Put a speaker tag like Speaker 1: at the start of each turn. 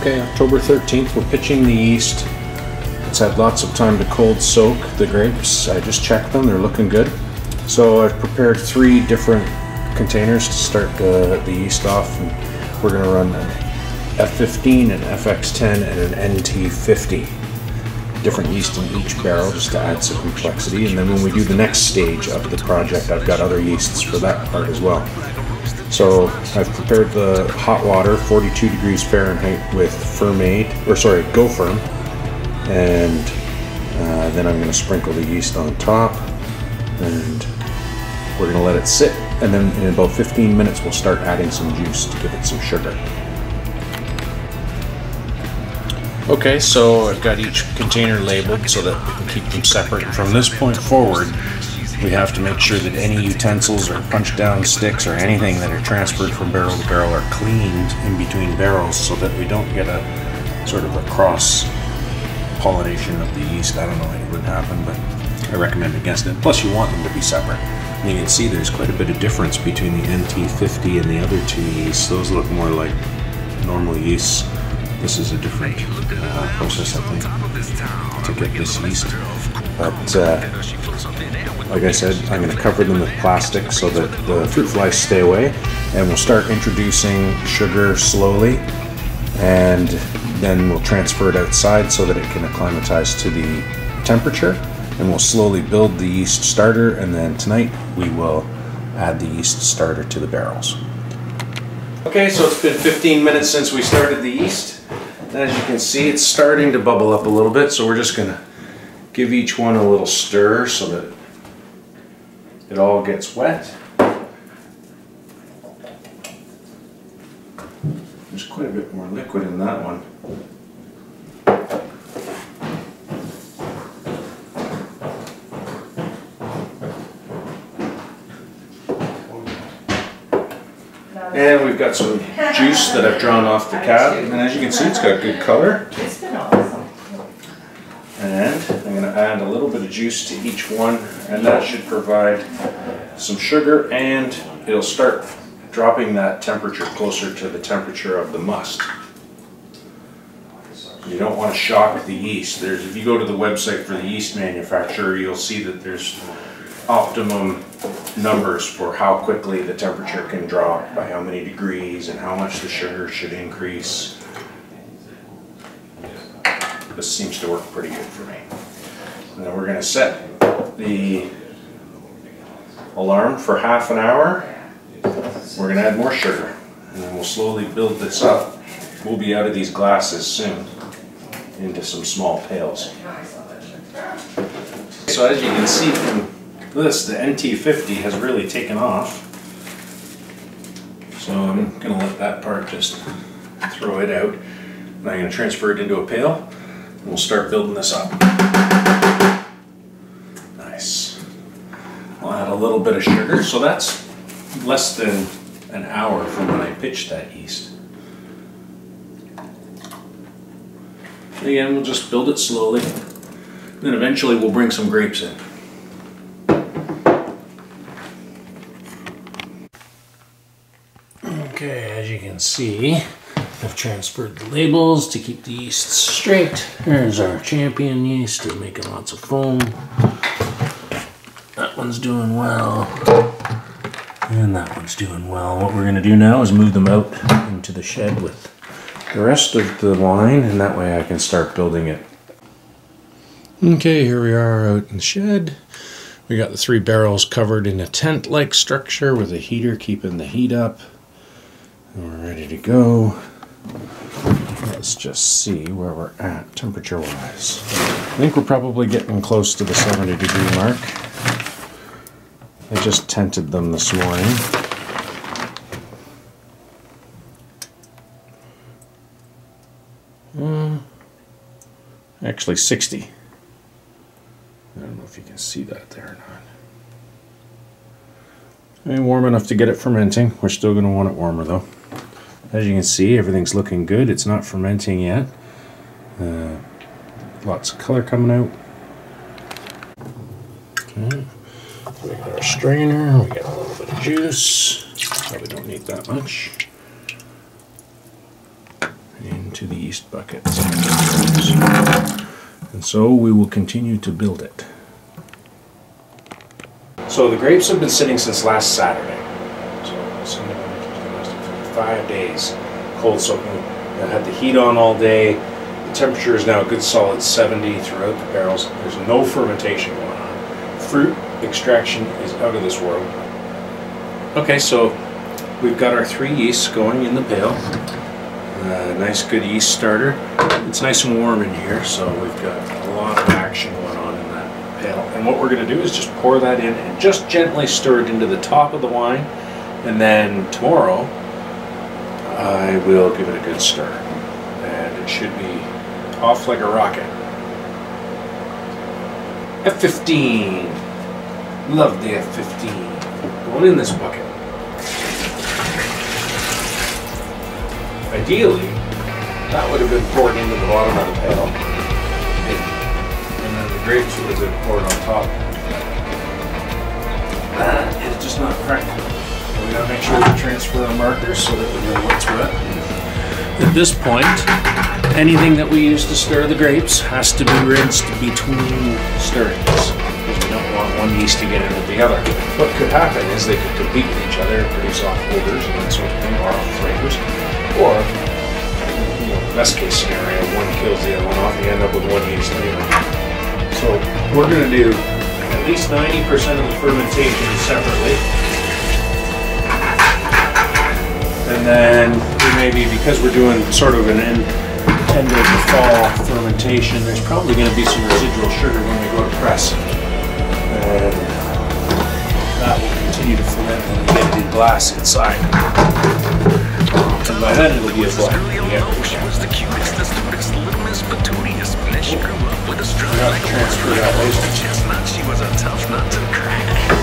Speaker 1: Okay, October 13th, we're pitching the yeast. It's had lots of time to cold soak the grapes. I just checked them, they're looking good. So I've prepared 3 different containers to start the yeast off. And we're gonna run an F15, an FX10, and an NT50. Different yeast in each barrel just to add some complexity. And then when we do the next stage of the project, I've got other yeasts for that part as well. So I've prepared the hot water, 42 degrees Fahrenheit with Go Firm, and then I'm going to sprinkle the yeast on top, and we're going to let it sit, and then in about 15 minutes we'll start adding some juice to give it some sugar. Okay, so I've got each container labeled so that we can keep them separate. And from this point forward, we have to make sure that any utensils or punch down sticks or anything that are transferred from barrel to barrel are cleaned in between barrels so that we don't get a sort of a cross pollination of the yeast. I don't know if it would happen, but I recommend against it. Plus you want them to be separate. And you can see there's quite a bit of difference between the NT50 and the other 2 yeasts. Those look more like normal yeasts. This is a different process, I think, to get this yeast. But like I said, I'm going to cover them with plastic so that the fruit flies stay away, and we'll start introducing sugar slowly, and then we'll transfer it outside so that it can acclimatize to the temperature, and we'll slowly build the yeast starter, and then tonight we will add the yeast starter to the barrels. Okay, so it's been 15 minutes since we started the yeast. As you can see, it's starting to bubble up a little bit, so we're just going to give each one a little stir so that it all gets wet. There's quite a bit more liquid in that one. And we've got some juice that I've drawn off the cap, and as you can see, it's got good color.
Speaker 2: It's been awesome.
Speaker 1: And I'm going to add a little bit of juice to each one, and that should provide some sugar, and it'll start dropping that temperature closer to the temperature of the must. You don't want to shock the yeast. If you go to the website for the yeast manufacturer, you'll see that there's optimum numbers for how quickly the temperature can drop, by how many degrees, and how much the sugar should increase. This seems to work pretty good for me. And then we're going to set the alarm for half an hour. We're going to add more sugar, and then we'll slowly build this up. We'll be out of these glasses soon into some small pails. So as you can see from this, the NT50 has really taken off. So I'm going to let that part just throw it out. And I'm going to transfer it into a pail, and we'll start building this up. Nice. I'll add a little bit of sugar, so that's less than an hour from when I pitched that yeast. Again, we'll just build it slowly. Then eventually we'll bring some grapes in. Okay, as you can see, I've transferred the labels to keep the yeast straight. There's our champion yeast, it's making lots of foam. That one's doing well. And that one's doing well. What we're going to do now is move them out into the shed with the rest of the wine, and that way I can start building it. Okay, here we are out in the shed. We got the 3 barrels covered in a tent-like structure with a heater keeping the heat up. And we're ready to go. Let's just see where we're at temperature-wise. I think we're probably getting close to the 70-degree mark. I just tented them this morning. Actually 60. I don't know if you can see that there or not. I mean, warm enough to get it fermenting. We're still going to want it warmer though. As you can see, everything's looking good. It's not fermenting yet. Lots of color coming out. Okay. We got our strainer. We got a little bit of juice. Probably don't need that much. And into the yeast bucket. And so we will continue to build it. So the grapes have been sitting since last Saturday. So 5 days, cold soaking. I had the heat on all day. The temperature is now a good solid 70 throughout the barrels. There's no fermentation going on. Fruit extraction is out of this world. Okay, so we've got our 3 yeasts going in the pail. Nice good yeast starter. It's nice and warm in here, so we've got a lot of action going on in that pail. And what we're going to do is just pour that in and just gently stir it into the top of the wine. And then tomorrow, I will give it a good stir. And it should be off like a rocket. F15. Love the F15. Going in this bucket. Ideally, that would have been poured into the bottom of the pail, and then the grapes would have been poured on top. That is just not practical. We gotta make sure we transfer our markers so that we know what's what. At this point, anything that we use to stir the grapes has to be rinsed between stirrings, because we don't want one yeast to get into the other. What could happen is they could compete with each other and produce off odors and that sort of thing, or off flavors. Or, best case scenario, one kills the other one off, and you end up with one yeast anyway. So we're going to do at least 90% of the fermentation separately. And then we maybe, because we're doing sort of an end of the fall fermentation, there's probably going to be some residual sugar when we go to press. And that will continue to ferment when we get it in glass inside. And by then it'll be a black. She was the cutest, the sweetest, little Miss Petunias. She grew up with a strong like a chestnut. She was a tough nut to crack.